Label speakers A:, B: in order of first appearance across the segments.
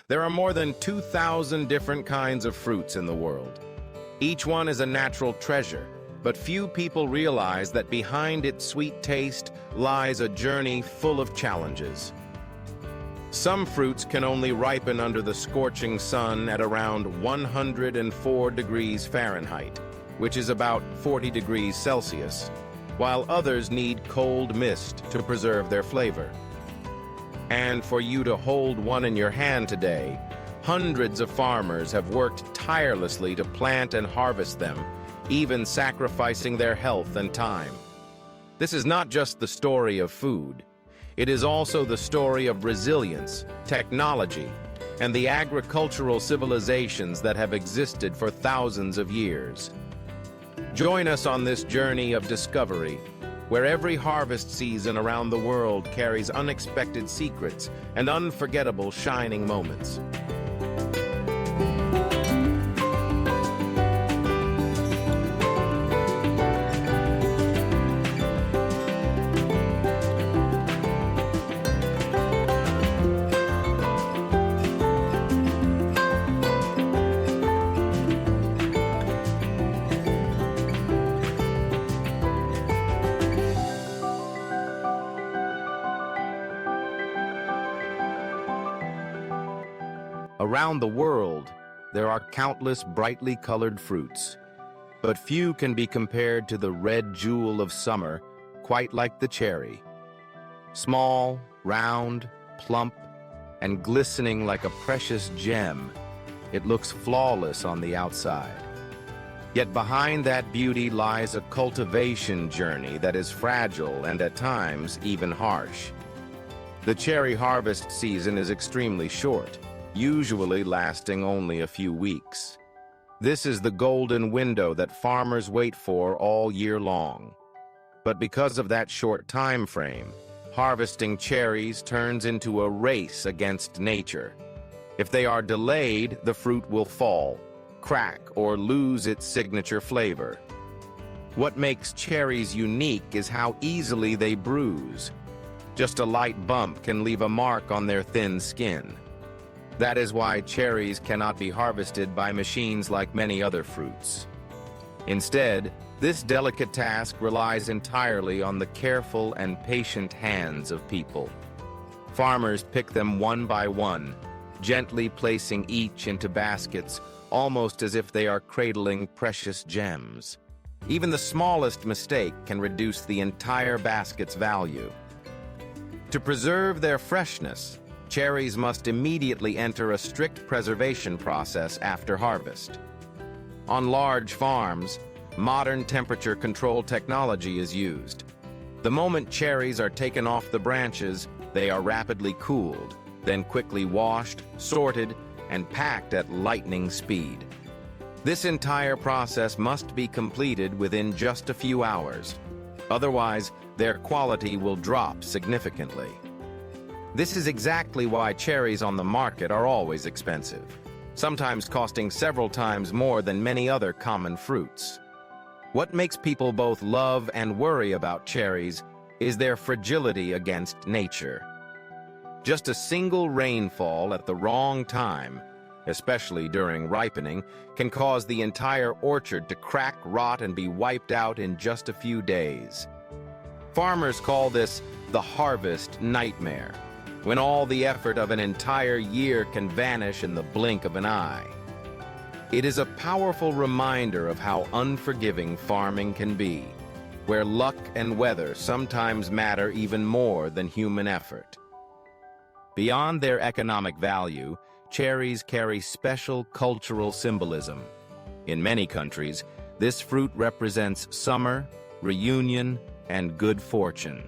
A: There are more than 2,000 different kinds of fruits in the world. Each one is a natural treasure, but few people realize that behind its sweet taste lies a journey full of challenges. Some fruits can only ripen under the scorching sun at around 104 degrees Fahrenheit, which is about 40 degrees Celsius, while others need cold mist to preserve their flavor. And for you to hold one in your hand today, hundreds of farmers have worked tirelessly to plant and harvest them, even sacrificing their health and time. This is not just the story of food. It is also the story of resilience, technology, and the agricultural civilizations that have existed for thousands of years. Join us on this journey of discovery, where every harvest season around the world carries unexpected secrets and unforgettable shining moments. Around the world, there are countless brightly colored fruits, but few can be compared to the red jewel of summer, quite like the cherry. Small, round, plump, and glistening like a precious gem, it looks flawless on the outside. Yet behind that beauty lies a cultivation journey that is fragile and at times even harsh. The cherry harvest season is extremely short, usually lasting only a few weeks. This is the golden window that farmers wait for all year long. But because of that short time frame, harvesting cherries turns into a race against nature. If they are delayed, the fruit will fall, crack, or lose its signature flavor. What makes cherries unique is how easily they bruise. Just a light bump can leave a mark on their thin skin. That is why cherries cannot be harvested by machines like many other fruits. Instead, this delicate task relies entirely on the careful and patient hands of people. Farmers pick them one by one, gently placing each into baskets, almost as if they are cradling precious gems. Even the smallest mistake can reduce the entire basket's value. To preserve their freshness, cherries must immediately enter a strict preservation process after harvest. On large farms, modern temperature control technology is used. The moment cherries are taken off the branches, they are rapidly cooled, then quickly washed, sorted, and packed at lightning speed. This entire process must be completed within just a few hours. Otherwise, their quality will drop significantly. This is exactly why cherries on the market are always expensive, sometimes costing several times more than many other common fruits. What makes people both love and worry about cherries is their fragility against nature. Just a single rainfall at the wrong time, especially during ripening, can cause the entire orchard to crack, rot, and be wiped out in just a few days. Farmers call this the harvest nightmare, when all the effort of an entire year can vanish in the blink of an eye. It is a powerful reminder of how unforgiving farming can be, where luck and weather sometimes matter even more than human effort. Beyond their economic value, cherries carry special cultural symbolism. In many countries, this fruit represents summer, reunion, and good fortune.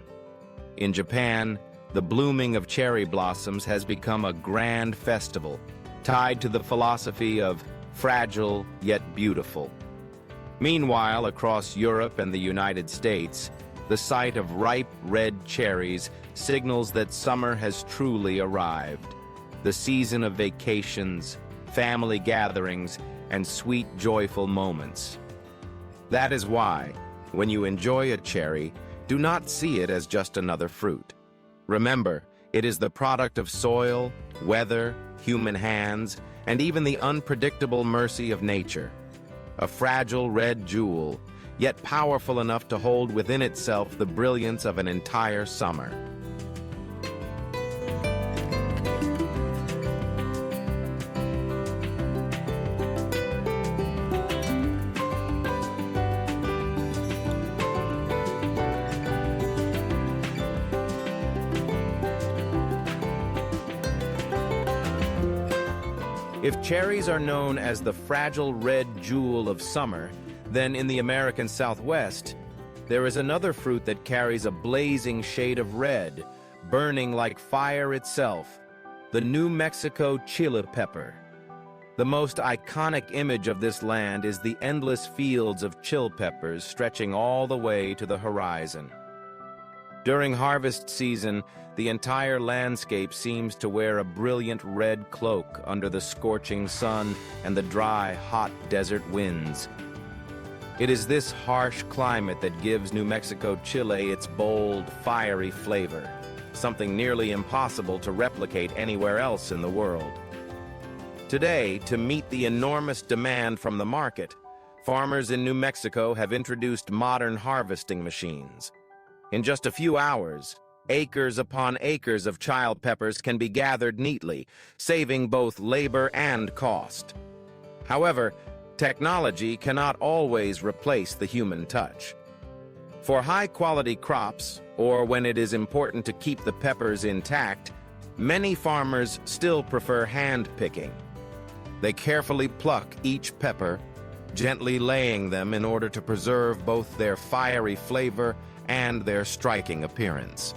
A: In Japan, the blooming of cherry blossoms has become a grand festival, tied to the philosophy of fragile yet beautiful. Meanwhile, across Europe and the United States, the sight of ripe red cherries signals that summer has truly arrived, the season of vacations, family gatherings, and sweet, joyful moments. That is why, when you enjoy a cherry, do not see it as just another fruit. Remember, it is the product of soil, weather, human hands, and even the unpredictable mercy of nature. A fragile red jewel, yet powerful enough to hold within itself the brilliance of an entire summer. If cherries are known as the fragile red jewel of summer, then in the American Southwest, there is another fruit that carries a blazing shade of red, burning like fire itself, the New Mexico chili pepper. The most iconic image of this land is the endless fields of chili peppers stretching all the way to the horizon. During harvest season, the entire landscape seems to wear a brilliant red cloak under the scorching sun and the dry, hot desert winds. It is this harsh climate that gives New Mexico chili its bold, fiery flavor, something nearly impossible to replicate anywhere else in the world. Today, to meet the enormous demand from the market, farmers in New Mexico have introduced modern harvesting machines. In just a few hours, acres upon acres of chili peppers can be gathered neatly, saving both labor and cost. However, technology cannot always replace the human touch. For high-quality crops, or when it is important to keep the peppers intact, many farmers still prefer hand-picking. They carefully pluck each pepper, gently laying them in order to preserve both their fiery flavor and their striking appearance.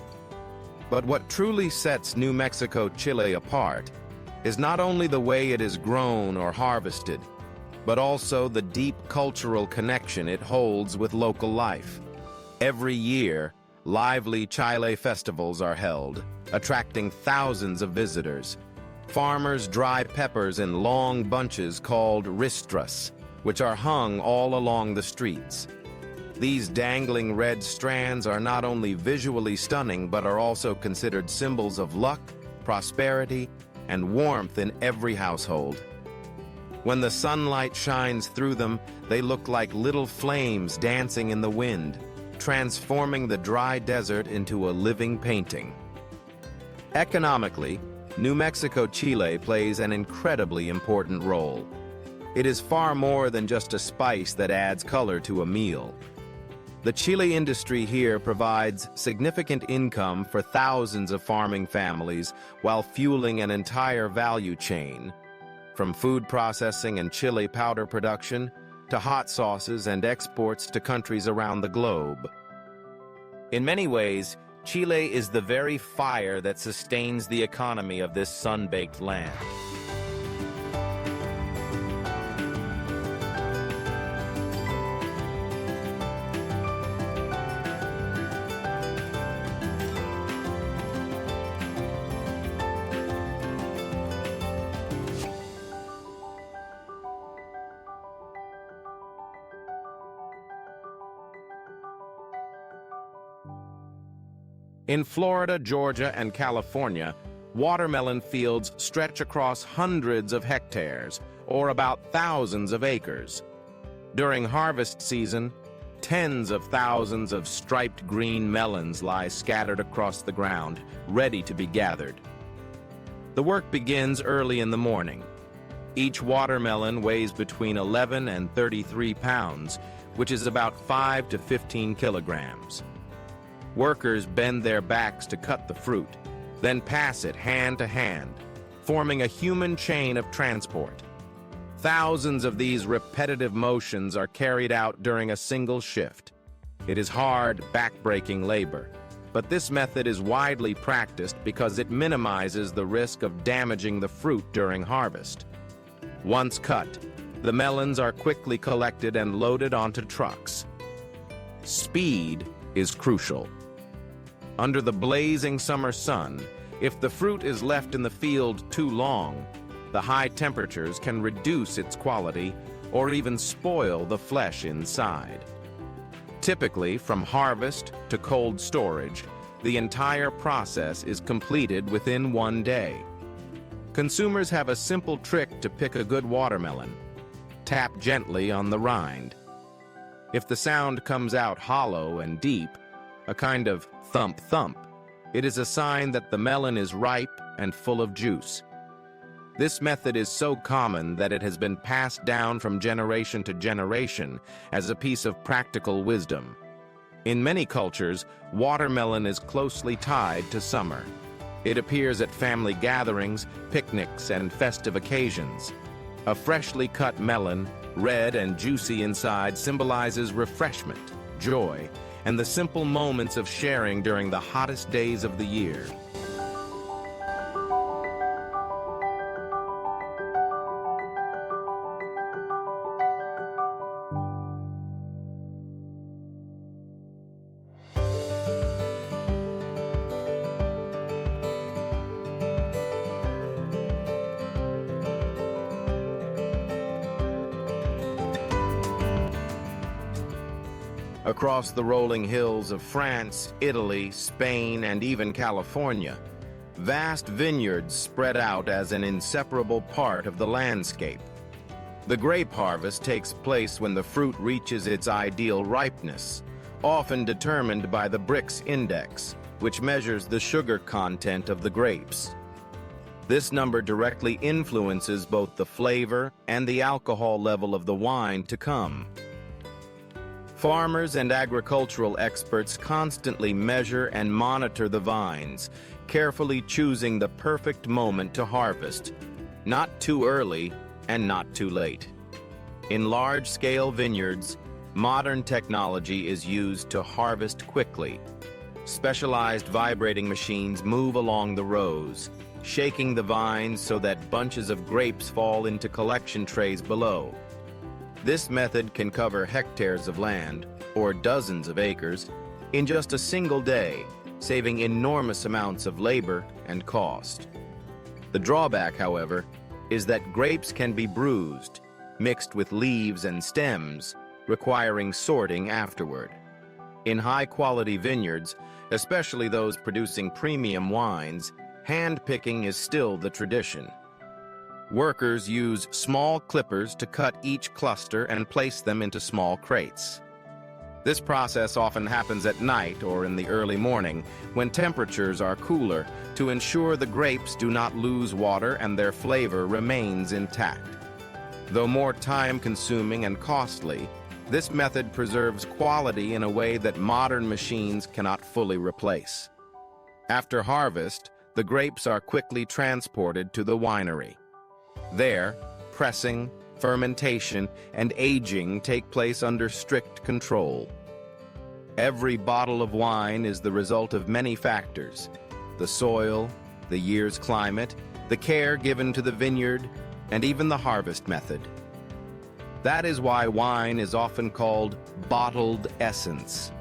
A: But what truly sets New Mexico chili apart is not only the way it is grown or harvested, but also the deep cultural connection it holds with local life. Every year, lively chili festivals are held, attracting thousands of visitors. Farmers dry peppers in long bunches called ristras, which are hung all along the streets. These dangling red strands are not only visually stunning, but are also considered symbols of luck, prosperity, and warmth in every household. When the sunlight shines through them, they look like little flames dancing in the wind, transforming the dry desert into a living painting. Economically, New Mexico chili plays an incredibly important role. It is far more than just a spice that adds color to a meal. The chili industry here provides significant income for thousands of farming families while fueling an entire value chain, from food processing and chili powder production to hot sauces and exports to countries around the globe. In many ways, chili is the very fire that sustains the economy of this sun-baked land. In Florida, Georgia, and California, watermelon fields stretch across hundreds of hectares, or about thousands of acres. During harvest season, tens of thousands of striped green melons lie scattered across the ground, ready to be gathered. The work begins early in the morning. Each watermelon weighs between 11 and 33 pounds, which is about 5 to 15 kilograms. Workers bend their backs to cut the fruit, then pass it hand to hand, forming a human chain of transport. Thousands of these repetitive motions are carried out during a single shift. It is hard, back-breaking labor, but this method is widely practiced because it minimizes the risk of damaging the fruit during harvest. Once cut, the melons are quickly collected and loaded onto trucks. Speed is crucial. Under the blazing summer sun, if the fruit is left in the field too long, the high temperatures can reduce its quality or even spoil the flesh inside. Typically, from harvest to cold storage, the entire process is completed within one day. Consumers have a simple trick to pick a good watermelon. Tap gently on the rind. If the sound comes out hollow and deep, a kind of thump-thump, it is a sign that the melon is ripe and full of juice. This method is so common that it has been passed down from generation to generation as a piece of practical wisdom. In many cultures, watermelon is closely tied to summer. It appears at family gatherings, picnics, and festive occasions. A freshly cut melon, red and juicy inside, symbolizes refreshment, joy, and the simple moments of sharing during the hottest days of the year. Across the rolling hills of France, Italy, Spain, and even California, vast vineyards spread out as an inseparable part of the landscape. The grape harvest takes place when the fruit reaches its ideal ripeness, often determined by the Brix index, which measures the sugar content of the grapes. This number directly influences both the flavor and the alcohol level of the wine to come. Farmers and agricultural experts constantly measure and monitor the vines, carefully choosing the perfect moment to harvest, not too early and not too late. In large-scale vineyards, modern technology is used to harvest quickly. Specialized vibrating machines move along the rows, shaking the vines so that bunches of grapes fall into collection trays below. This method can cover hectares of land, or dozens of acres, in just a single day, saving enormous amounts of labor and cost. The drawback, however, is that grapes can be bruised, mixed with leaves and stems, requiring sorting afterward. In high-quality vineyards, especially those producing premium wines, hand-picking is still the tradition. Workers use small clippers to cut each cluster and place them into small crates. This process often happens at night or in the early morning, when temperatures are cooler, to ensure the grapes do not lose water and their flavor remains intact. Though more time-consuming and costly, this method preserves quality in a way that modern machines cannot fully replace. After harvest, the grapes are quickly transported to the winery. There, pressing, fermentation, and aging take place under strict control. Every bottle of wine is the result of many factors: the soil, the year's climate, the care given to the vineyard, and even the harvest method. That is why wine is often called bottled essence,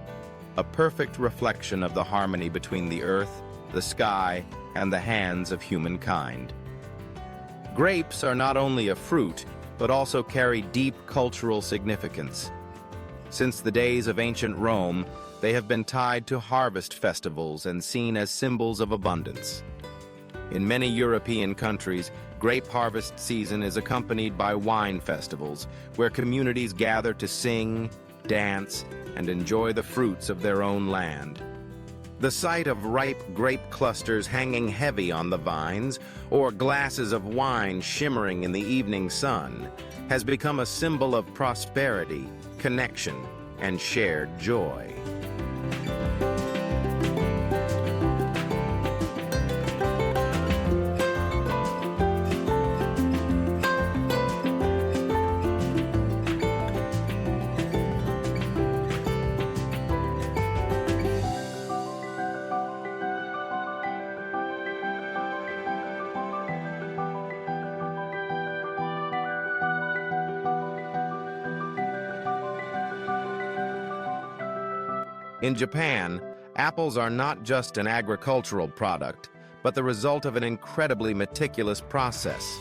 A: a perfect reflection of the harmony between the earth, the sky, and the hands of humankind. Grapes are not only a fruit, but also carry deep cultural significance. Since the days of ancient Rome, they have been tied to harvest festivals and seen as symbols of abundance. In many European countries, grape harvest season is accompanied by wine festivals, where communities gather to sing, dance, and enjoy the fruits of their own land. The sight of ripe grape clusters hanging heavy on the vines, or glasses of wine shimmering in the evening sun, has become a symbol of prosperity, connection, and shared joy. In Japan, apples are not just an agricultural product, but the result of an incredibly meticulous process.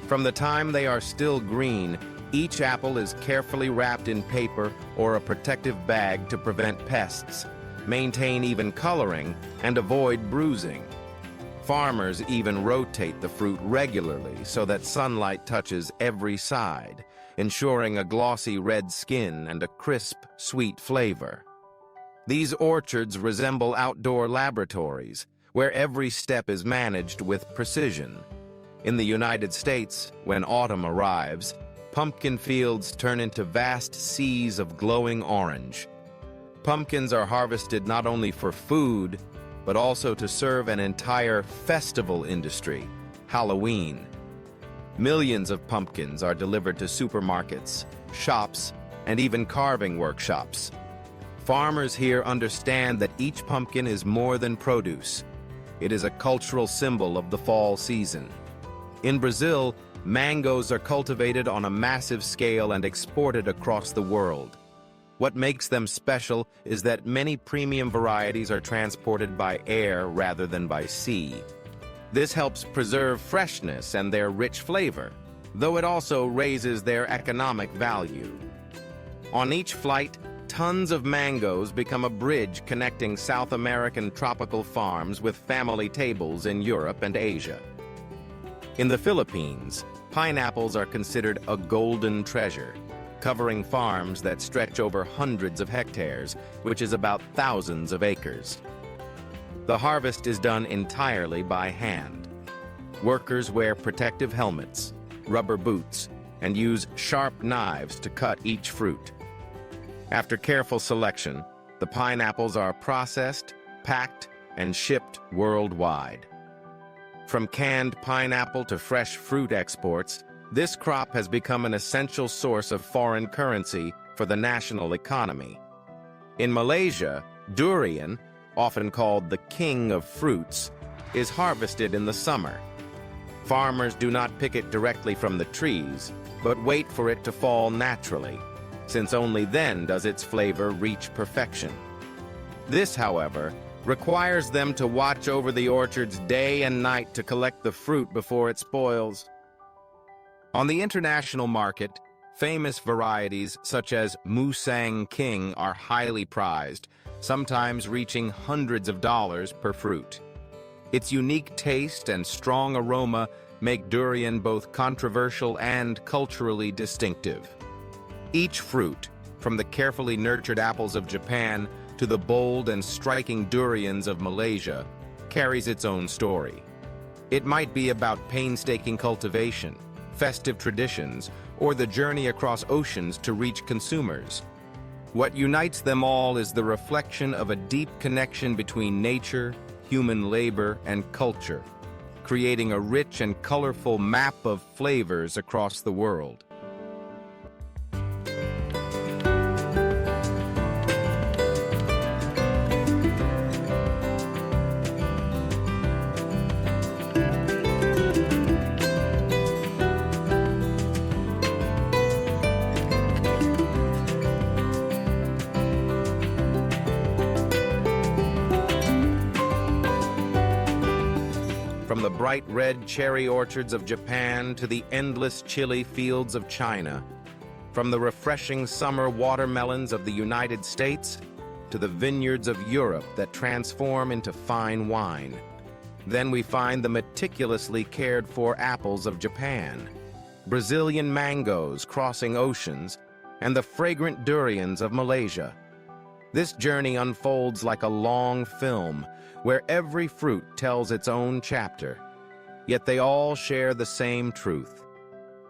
A: From the time they are still green, each apple is carefully wrapped in paper or a protective bag to prevent pests, maintain even coloring, and avoid bruising. Farmers even rotate the fruit regularly so that sunlight touches every side, ensuring a glossy red skin and a crisp, sweet flavor. These orchards resemble outdoor laboratories, where every step is managed with precision. In the United States, when autumn arrives, pumpkin fields turn into vast seas of glowing orange. Pumpkins are harvested not only for food, but also to serve an entire festival industry, Halloween. Millions of pumpkins are delivered to supermarkets, shops, and even carving workshops. Farmers here understand that each pumpkin is more than produce. It is a cultural symbol of the fall season. In Brazil, mangoes are cultivated on a massive scale and exported across the world. What makes them special is that many premium varieties are transported by air rather than by sea. This helps preserve freshness and their rich flavor, though it also raises their economic value. On each flight, tons of mangoes become a bridge connecting South American tropical farms with family tables in Europe and Asia. In the Philippines, pineapples are considered a golden treasure, covering farms that stretch over hundreds of hectares, which is about thousands of acres. The harvest is done entirely by hand. Workers wear protective helmets, rubber boots, and use sharp knives to cut each fruit. After careful selection, the pineapples are processed, packed, and shipped worldwide. From canned pineapple to fresh fruit exports, this crop has become an essential source of foreign currency for the national economy. In Malaysia, durian, often called the king of fruits, is harvested in the summer. Farmers do not pick it directly from the trees, but wait for it to fall naturally, since only then does its flavor reach perfection. This, however, requires them to watch over the orchards day and night to collect the fruit before it spoils. On the international market, famous varieties such as Musang King are highly prized, sometimes reaching hundreds of dollars per fruit. Its unique taste and strong aroma make durian both controversial and culturally distinctive. Each fruit, from the carefully nurtured apples of Japan to the bold and striking durians of Malaysia, carries its own story. It might be about painstaking cultivation, festive traditions, or the journey across oceans to reach consumers. What unites them all is the reflection of a deep connection between nature, human labor, and culture, creating a rich and colorful map of flavors across the world. From the bright red cherry orchards of Japan to the endless chili fields of China, from the refreshing summer watermelons of the United States to the vineyards of Europe that transform into fine wine. Then we find the meticulously cared for apples of Japan, Brazilian mangoes crossing oceans, and the fragrant durians of Malaysia. This journey unfolds like a long film, where every fruit tells its own chapter, yet they all share the same truth.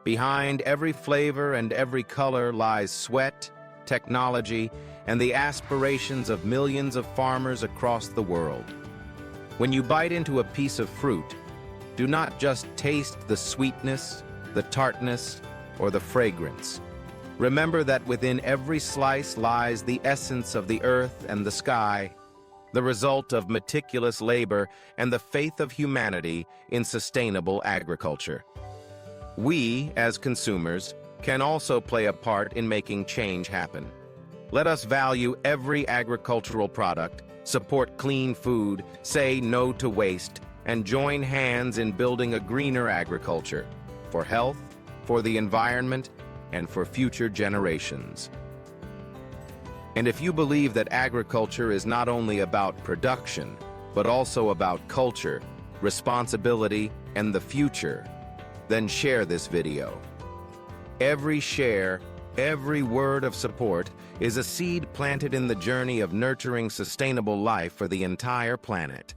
A: Behind every flavor and every color lies sweat, technology, and the aspirations of millions of farmers across the world. When you bite into a piece of fruit, do not just taste the sweetness, the tartness, or the fragrance. Remember that within every slice lies the essence of the earth and the sky, the result of meticulous labor and the faith of humanity in sustainable agriculture. We, as consumers, can also play a part in making change happen. Let us value every agricultural product, support clean food, say no to waste, and join hands in building a greener agriculture for health, for the environment, and for future generations. And if you believe that agriculture is not only about production, but also about culture, responsibility, and the future, then share this video. Every share, every word of support is a seed planted in the journey of nurturing sustainable life for the entire planet.